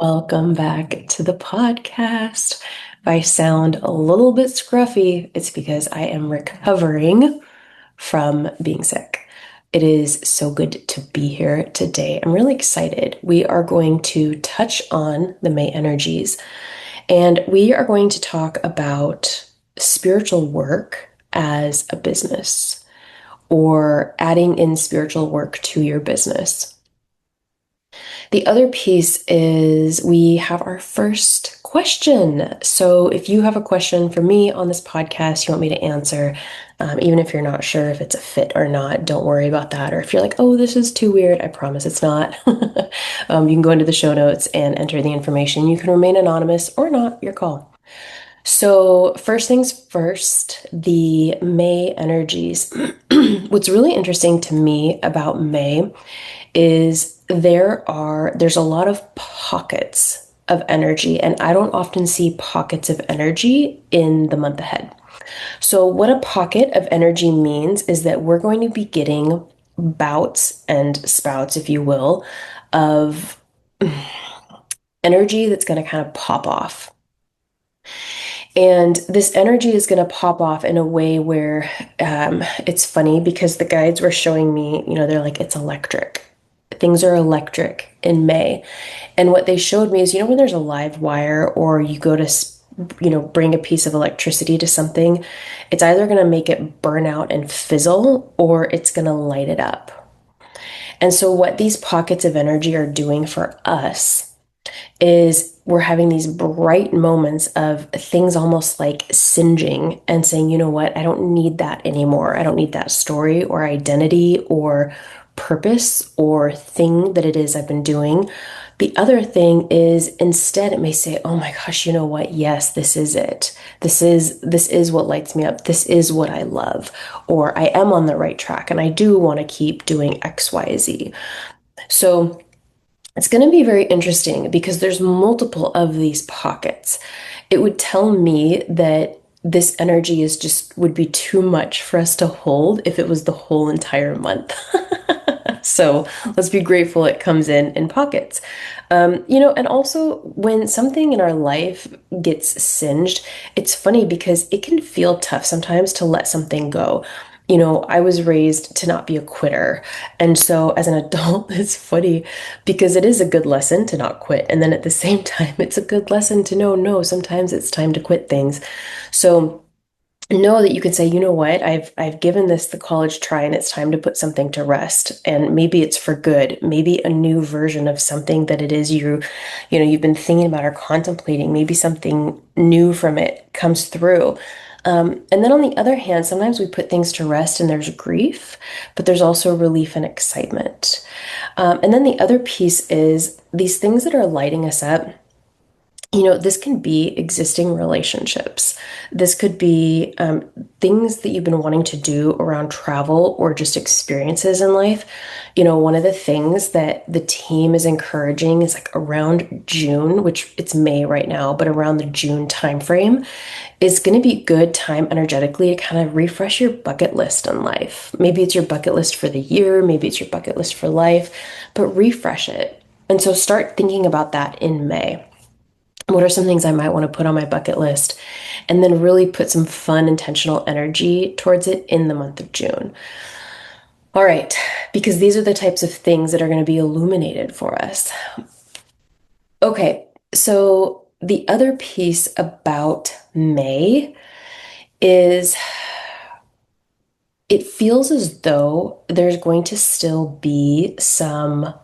Welcome back to the podcast. If I sound a little bit scruffy, it's because I am recovering from being sick. It is so good to be here today. I'm really excited. We are going to touch on the May energies and we are going to talk about spiritual work as a business or adding in spiritual work to your business. The other piece is we have our first question. So if you have a question for me on this podcast, you want me to answer, even if you're not sure if it's a fit or not, don't worry about that. Or if you're like, oh, this is too weird, I promise it's not. You can go into the show notes and enter the information. You can remain anonymous or not, your call. So, first things first, the May energies. What's really interesting to me about May is there's a lot of pockets of energy, and I don't often see pockets of energy in the month ahead. So, what a pocket of energy means is that we're going to be getting bouts and spouts, if you will, of energy that's going to kind of pop off. And this energy is going to pop off in a way where it's funny because the guides were showing me, they're like, it's electric. Things are electric in May. And what they showed me is, when there's a live wire or you go to, bring a piece of electricity to something, it's either going to make it burn out and fizzle or it's going to light it up. And so, what these pockets of energy are doing for us is we're having these bright moments of things almost like singeing and saying, you know what, I don't need that anymore. I don't need that story or identity or purpose or thing that it is I've been doing. The other thing is instead it may say, oh my gosh, you know what? Yes, this is it. This is what lights me up. This is what I love. Or I am on the right track and I do want to keep doing XYZ. So it's going to be very interesting because there's multiple of these pockets. It would tell me that this energy would be too much for us to hold if it was the whole entire month. So let's be grateful it comes in pockets. And also when something in our life gets singed, it's funny because it can feel tough sometimes to let something go. I was raised to not be a quitter. And so as an adult, it's funny because it is a good lesson to not quit. And then at the same time, it's a good lesson to know, no, sometimes it's time to quit things. So know that you can say, you know what, I've given this the college try and it's time to put something to rest. And maybe it's for good, maybe a new version of something that it is you've been thinking about or contemplating, maybe something new from it comes through. And then on the other hand, sometimes we put things to rest and there's grief, but there's also relief and excitement. And then the other piece is these things that are lighting us up. This can be existing relationships. This could be things that you've been wanting to do around travel or just experiences in life. One of the things that the team is encouraging is like around June, which it's May right now, but around the June timeframe is going to be good time energetically to kind of refresh your bucket list in life. Maybe it's your bucket list for the year, maybe it's your bucket list for life, but refresh it. And so start thinking about that in May. What are some things I might want to put on my bucket list? And then really put some fun, intentional energy towards it in the month of June. All right, because these are the types of things that are going to be illuminated for us. Okay, so the other piece about May is it feels as though there's going to still be some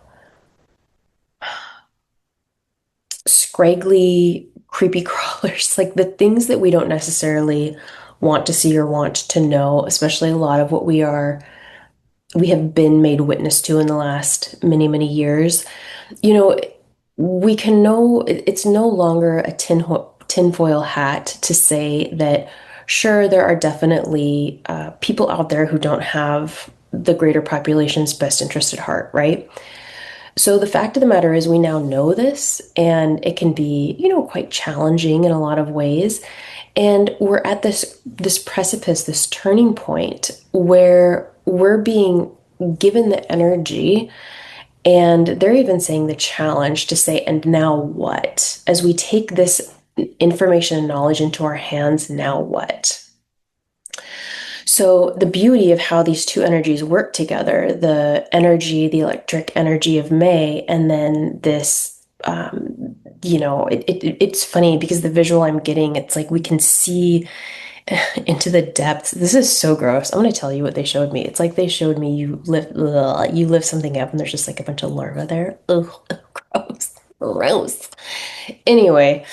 scraggly, creepy crawlers, like the things that we don't necessarily want to see or want to know, especially a lot of what we have been made witness to in the last many, many years. We can know it's no longer a tinfoil hat to say that, sure, there are definitely people out there who don't have the greater population's best interest at heart, right? So the fact of the matter is we now know this and it can be, quite challenging in a lot of ways. And we're at this precipice, this turning point where we're being given the energy And they're even saying the challenge to say, and now what? As we take this information and knowledge into our hands, now what? So, the beauty of how these two energies work together, the energy, the electric energy of May, and then this, it's funny because the visual I'm getting, it's like we can see into the depths. This is so gross. I'm going to tell you what they showed me. It's like they showed me you lift something up and there's just like a bunch of larvae there. Ugh, gross. Gross. Anyway,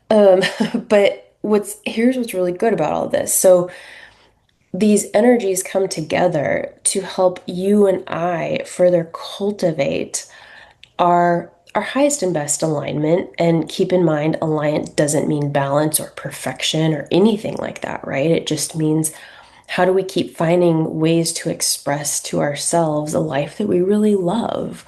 um, but here's what's really good about all this. So these energies come together to help you and I further cultivate our highest and best alignment. And keep in mind, alignment doesn't mean balance or perfection or anything like that, right? It just means how do we keep finding ways to express to ourselves a life that we really love,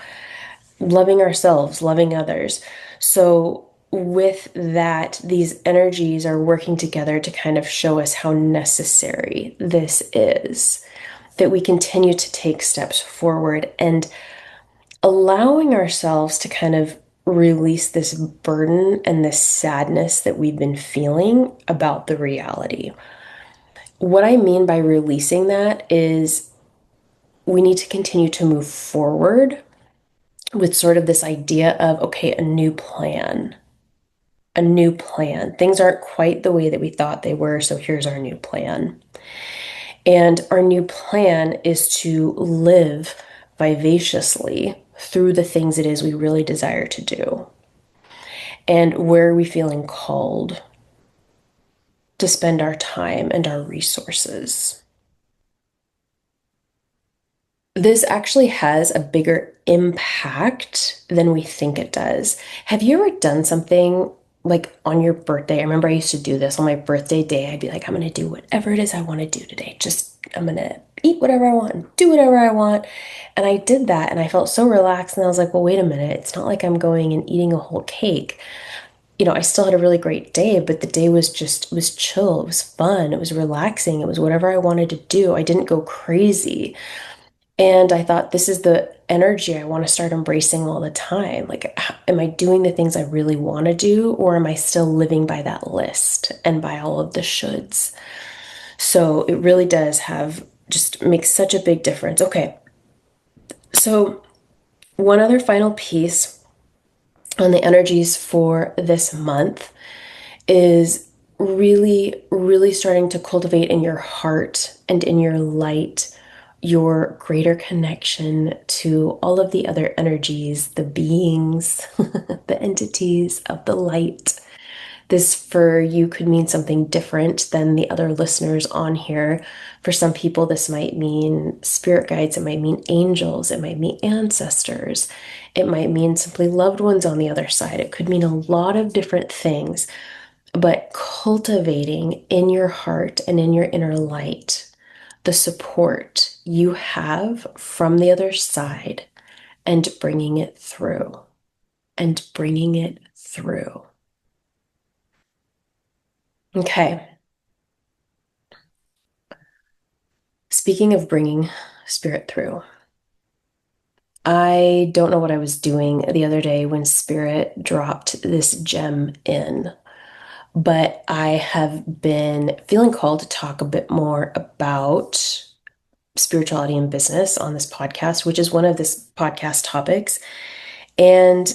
loving ourselves, loving others. So with that, these energies are working together to kind of show us how necessary this is, that we continue to take steps forward and allowing ourselves to kind of release this burden and this sadness that we've been feeling about the reality. What I mean by releasing that is we need to continue to move forward with sort of this idea of, okay, a new plan, a new plan. Things aren't quite the way that we thought they were, so here's our new plan. And our new plan is to live vivaciously through the things it is we really desire to do. And where are we feeling called to spend our time and our resources? This actually has a bigger impact than we think it does. Have you ever done something like on your birthday? I remember I used to do this on my birthday day. I'd be like, I'm going to do whatever it is I want to do today. I'm going to eat whatever I want and do whatever I want. And I did that and I felt so relaxed. And I was like, well, wait a minute. It's not like I'm going and eating a whole cake. I still had a really great day, but the day it was chill. It was fun. It was relaxing. It was whatever I wanted to do. I didn't go crazy. And I thought, this is the energy I want to start embracing all the time. Like, am I doing the things I really want to do, or am I still living by that list and by all of the shoulds? So it really does just makes such a big difference. Okay. So, one other final piece on the energies for this month is really, really starting to cultivate in your heart and in your light your greater connection to all of the other energies, the beings, the entities of the light. This for you could mean something different than the other listeners on here. For some people, this might mean spirit guides, it might mean angels, it might mean ancestors, it might mean simply loved ones on the other side. It could mean a lot of different things, but cultivating in your heart and in your inner light the support you have from the other side and bringing it through and bringing it through. Okay. Speaking of bringing spirit through, I don't know what I was doing the other day when spirit dropped this gem in, but I have been feeling called to talk a bit more about spirituality and business on this podcast, which is one of this podcast topics. And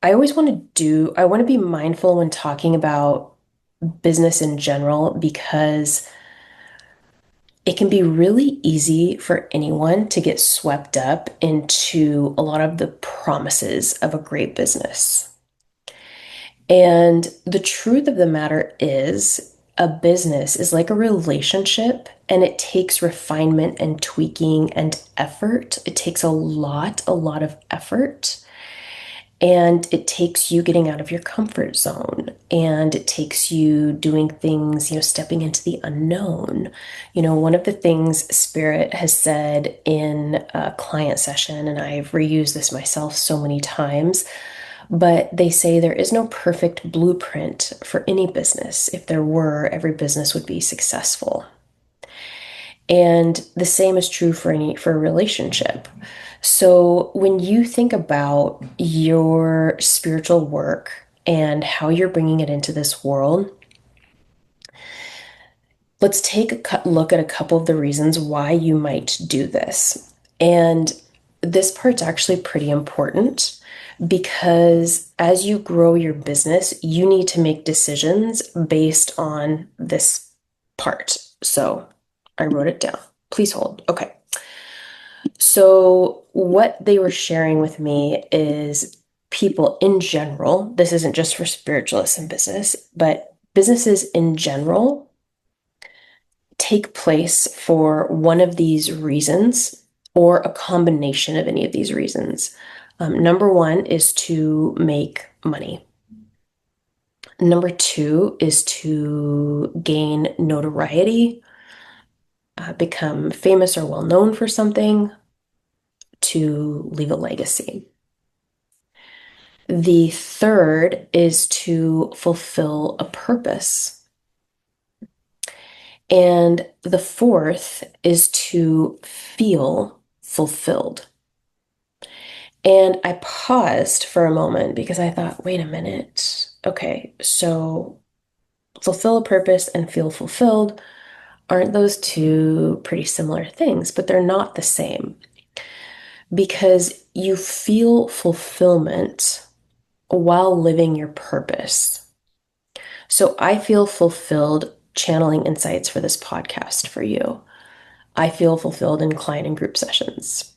I want to be mindful when talking about business in general because it can be really easy for anyone to get swept up into a lot of the promises of a great business. And the truth of the matter is, a business is like a relationship and it takes refinement and tweaking and effort. It takes a lot of effort. And it takes you getting out of your comfort zone and it takes you doing things, stepping into the unknown. One of the things Spirit has said in a client session, and I've reused this myself so many times, but they say there is no perfect blueprint for any business. If there were, every business would be successful. And the same is true for a relationship. So when you think about your spiritual work and how you're bringing it into this world, let's take a look at a couple of the reasons why you might do this. And this part's actually pretty important because as you grow your business, you need to make decisions based on this part. So I wrote it down. Please hold. Okay. So, what they were sharing with me is people in general, this isn't just for spiritualists in business, but businesses in general take place for one of these reasons or a combination of any of these reasons. Number one is to make money. Number two is to gain notoriety, become famous or well known for something, to leave a legacy. The third is to fulfill a purpose. And the fourth is to feel fulfilled. And I paused for a moment because I thought, wait a minute. Okay, so fulfill a purpose and feel fulfilled, aren't those two pretty similar things? But they're not the same because you feel fulfillment while living your purpose. So I feel fulfilled channeling insights for this podcast for you. I feel fulfilled in client and group sessions.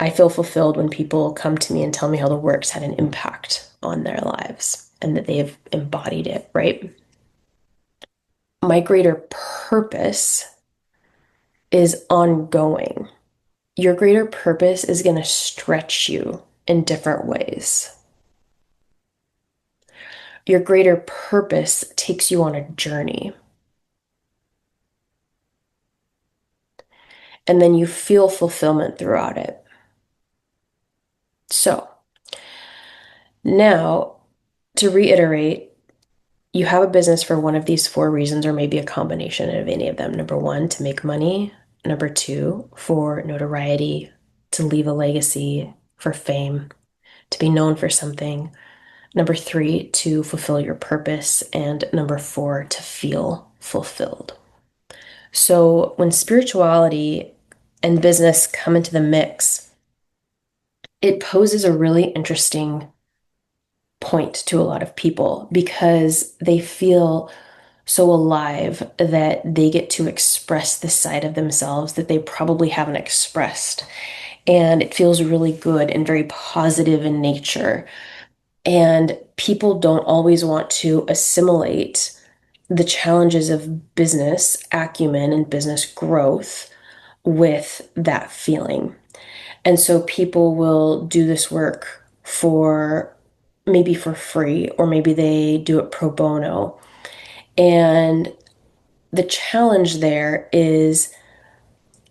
I feel fulfilled when people come to me and tell me how the work's had an impact on their lives and that they've embodied it, right? My greater purpose is ongoing. Your greater purpose is going to stretch you in different ways. Your greater purpose takes you on a journey. And then you feel fulfillment throughout it. So, now to reiterate, you have a business for one of these four reasons, or maybe a combination of any of them. Number one, to make money. Number two, for notoriety, to leave a legacy, for fame, to be known for something. Number three, to fulfill your purpose. And number four, to feel fulfilled. So when spirituality and business come into the mix, it poses a really interesting point to a lot of people because they feel so alive that they get to express this side of themselves that they probably haven't expressed. And it feels really good and very positive in nature. And people don't always want to assimilate the challenges of business acumen and business growth with that feeling. And so people will do this work for maybe for free, or maybe they do it pro bono. And the challenge there is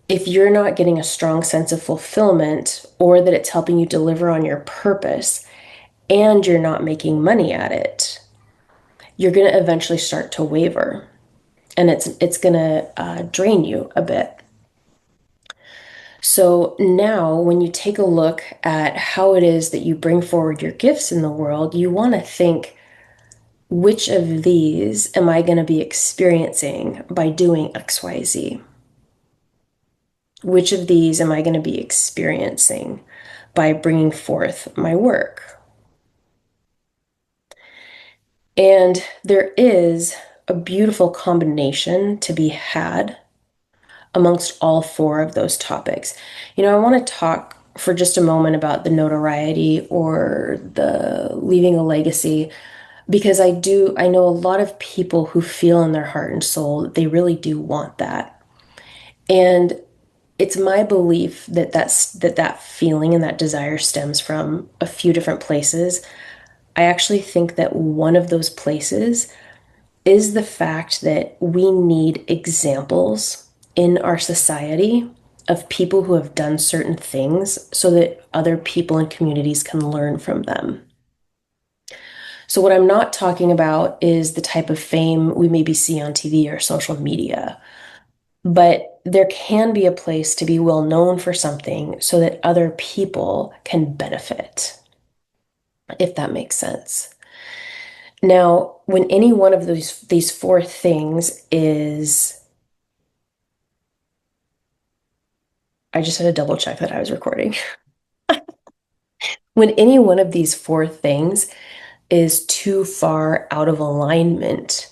if you're not getting a strong sense of fulfillment or that it's helping you deliver on your purpose and you're not making money at it, you're going to eventually start to waver and it's going to drain you a bit. So now, when you take a look at how it is that you bring forward your gifts in the world, you want to think, which of these am I going to be experiencing by doing XYZ? Which of these am I going to be experiencing by bringing forth my work? And there is a beautiful combination to be had amongst all four of those topics. I want to talk for just a moment about the notoriety or the leaving a legacy because I know a lot of people who feel in their heart and soul that they really do want that. And it's my belief that that feeling and that desire stems from a few different places. I actually think that one of those places is the fact that we need examples in our society of people who have done certain things so that other people and communities can learn from them. So, what I'm not talking about is the type of fame we maybe see on TV or social media. But there can be a place to be well known for something so that other people can benefit, if that makes sense. Now, when any one of these four things is, I just had to double check that I was recording. When any one of these four things is too far out of alignment,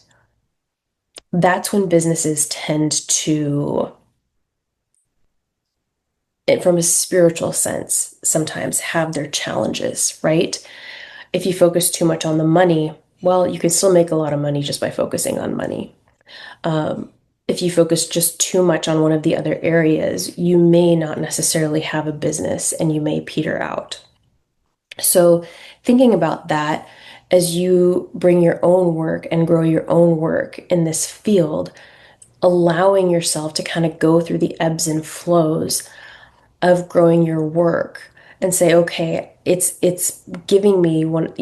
that's when businesses tend to, from a spiritual sense, sometimes have their challenges, right? If you focus too much on the money, well, you can still make a lot of money just by focusing on money. Um, if you focus just too much on one of the other areas, you may not necessarily have a business and you may peter out. So, thinking about that as you bring your own work and grow your own work in this field, allowing yourself to kind of go through the ebbs and flows of growing your work and say, okay, it's giving me one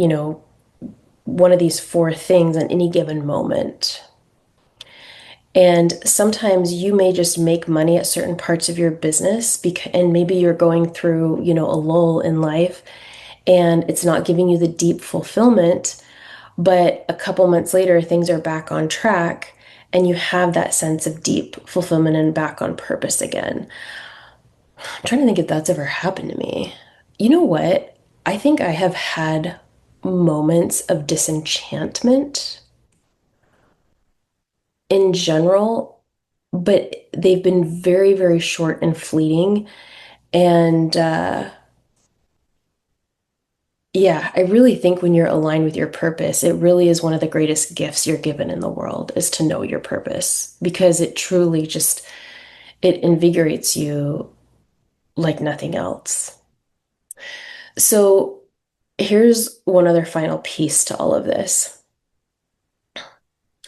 of these four things at any given moment. And sometimes you may just make money at certain parts of your business and maybe you're going through, a lull in life and it's not giving you the deep fulfillment, but a couple months later things are back on track and you have that sense of deep fulfillment and back on purpose again. I'm trying to think if that's ever happened to me. You know what? I think I have had moments of disenchantment in general, but they've been very, very short and fleeting. And yeah, I really think when you're aligned with your purpose, it really is one of the greatest gifts you're given in the world is to know your purpose because it truly just it invigorates you like nothing else. So here's one other final piece to all of this.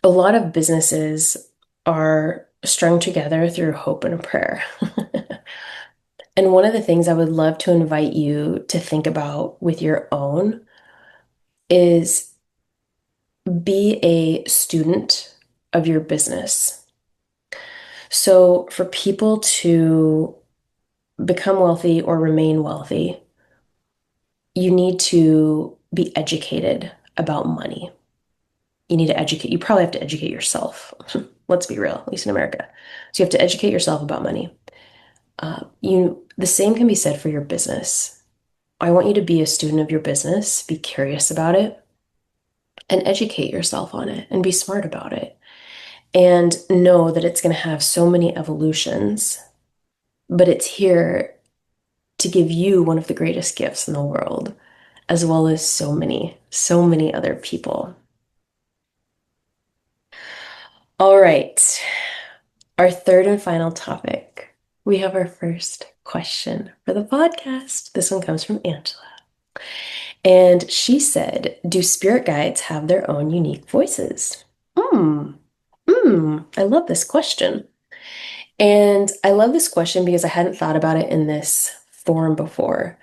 A lot of businesses are strung together through hope and a prayer. And one of the things I would love to invite you to think about with your own is be a student of your business. So, for people to become wealthy or remain wealthy, you need to be educated about money. You need to educate, you probably have to educate yourself. Let's be real, at least in America. So, you have to educate yourself about money. The same can be said for your business. I want you to be a student of your business, be curious about it, and educate yourself on it and be smart about it. And know that it's going to have so many evolutions, but it's here to give you one of the greatest gifts in the world, as well as so many other people. All right, our third and final topic. We have our first question for the podcast. This one comes from Angela. And she said, do spirit guides have their own unique voices? Hmm. I love this question. And I love this question because I hadn't thought about it in this form before.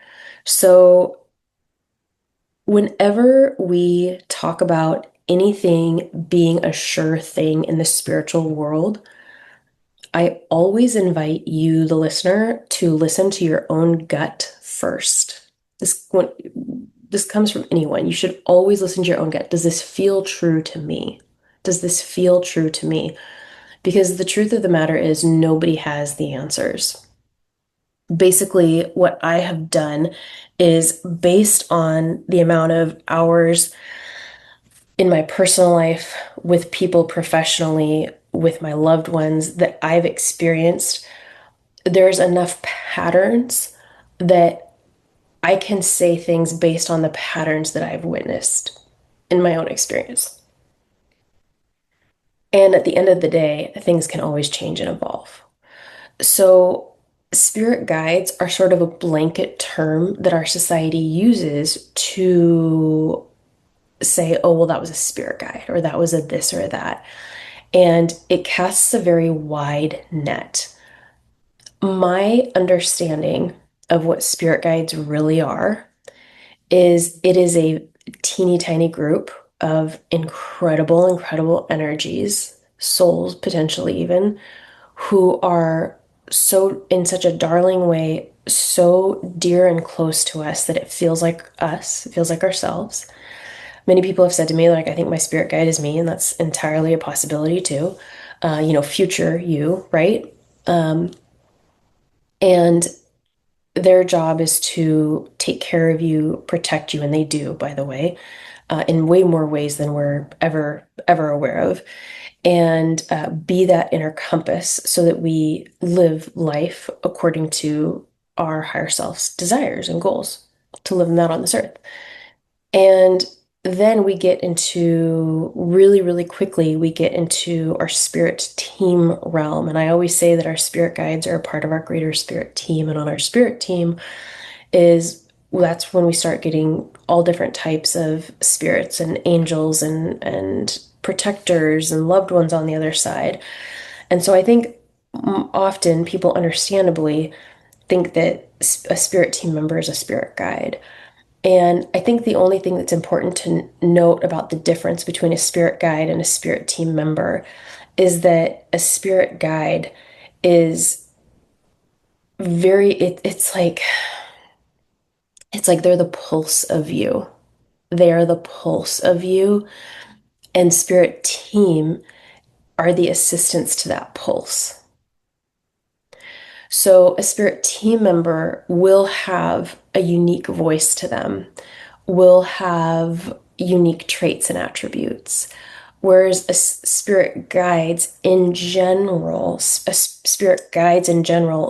So, whenever we talk about anything being a sure thing in the spiritual world, I always invite you, the listener, to listen to your own gut first. This comes from anyone. You should always listen to your own gut. Does this feel true to me? Does this feel true to me? Because the truth of the matter is, nobody has the answers. Basically, what I have done is based on the amount of hours in my personal life, with people professionally, with my loved ones that I've experienced, there's enough patterns that I can say things based on the patterns that I've witnessed in my own experience. And at the end of the day, things can always change and evolve. So, spirit guides are sort of a blanket term that our society uses to say, oh, well, that was a spirit guide, or that was a this or that. And it casts a very wide net. My understanding of what spirit guides really are is it is a teeny tiny group of incredible, incredible energies, souls potentially even, who are so, in such a darling way, so dear and close to us that it feels like us, it feels like ourselves. Many people have said to me, like, I think my spirit guide is me, and that's entirely a possibility too. Future you, right? And their job is to take care of you, protect you, and they do, by the way, in way more ways than we're ever aware of, and be that inner compass so that we live life according to our higher self's desires and goals to live them out on this earth. And then we get into really, really quickly, we get into our spirit team realm. And I always say that our spirit guides are a part of our greater spirit team. And on our spirit team is that's when we start getting all different types of spirits and angels and protectors and loved ones on the other side. And so I think often people understandably think that a spirit team member is a spirit guide. And I think the only thing that's important to note about the difference between a spirit guide and a spirit team member is that a spirit guide is it's like they're the pulse of you. They are the pulse of you, and spirit team are the assistants to that pulse. So a spirit team member will have a unique voice to them, will have unique traits and attributes. Whereas spirit guides in general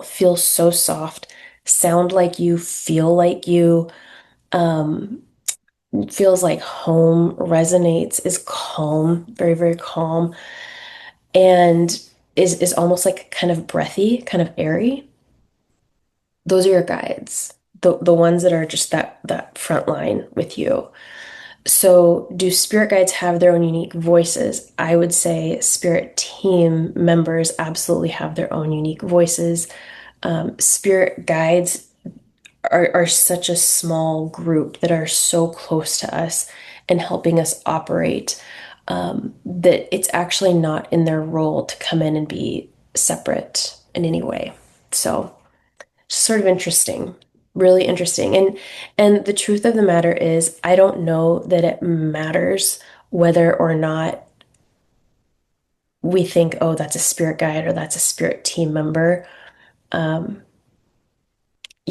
feel so soft, sound like you, feel like you, feels like home, resonates, is calm, very, very calm, and is almost like kind of breathy, kind of airy. Those are your guides, the ones that are just that front line with you. So, do spirit guides have their own unique voices? I would say spirit team members absolutely have their own unique voices. Spirit guides are such a small group that are so close to us and helping us operate, that it's actually not in their role to come in and be separate in any way. So, sort of interesting, really interesting. And the truth of the matter is, I don't know that it matters whether or not we think, oh, that's a spirit guide or that's a spirit team member. Um,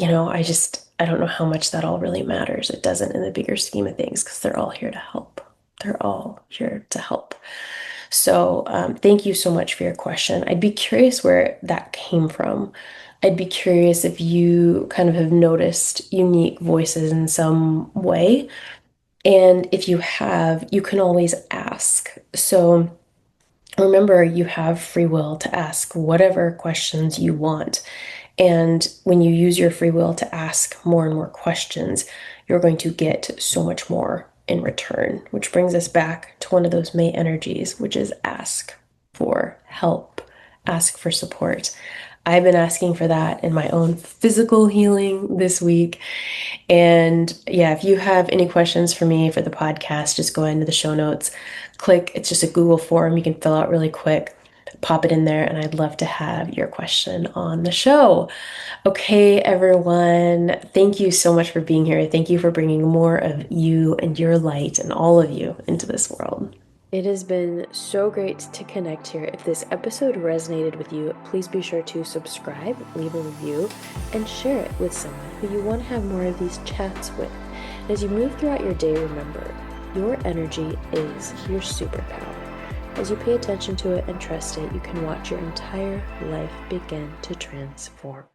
I don't know how much that all really matters. It doesn't in the bigger scheme of things because they're all here to help. They're all here to help. So, thank you so much for your question. I'd be curious where that came from. I'd be curious if you kind of have noticed unique voices in some way. And if you have, you can always ask. So, remember, you have free will to ask whatever questions you want. And when you use your free will to ask more and more questions, you're going to get so much more in return, which brings us back to one of those May energies, which is ask for help, ask for support. I've been asking for that in my own physical healing this week. And yeah, if you have any questions for me for the podcast, just go into the show notes, click, it's just a Google form you can fill out really quick, pop it in there, and I'd love to have your question on the show. Okay, everyone, thank you so much for being here. Thank you for bringing more of you and your light and all of you into this world. It has been so great to connect here. If this episode resonated with you, please be sure to subscribe, leave a review, and share it with someone who you want to have more of these chats with. And as you move throughout your day, remember, your energy is your superpower. As you pay attention to it and trust it, you can watch your entire life begin to transform.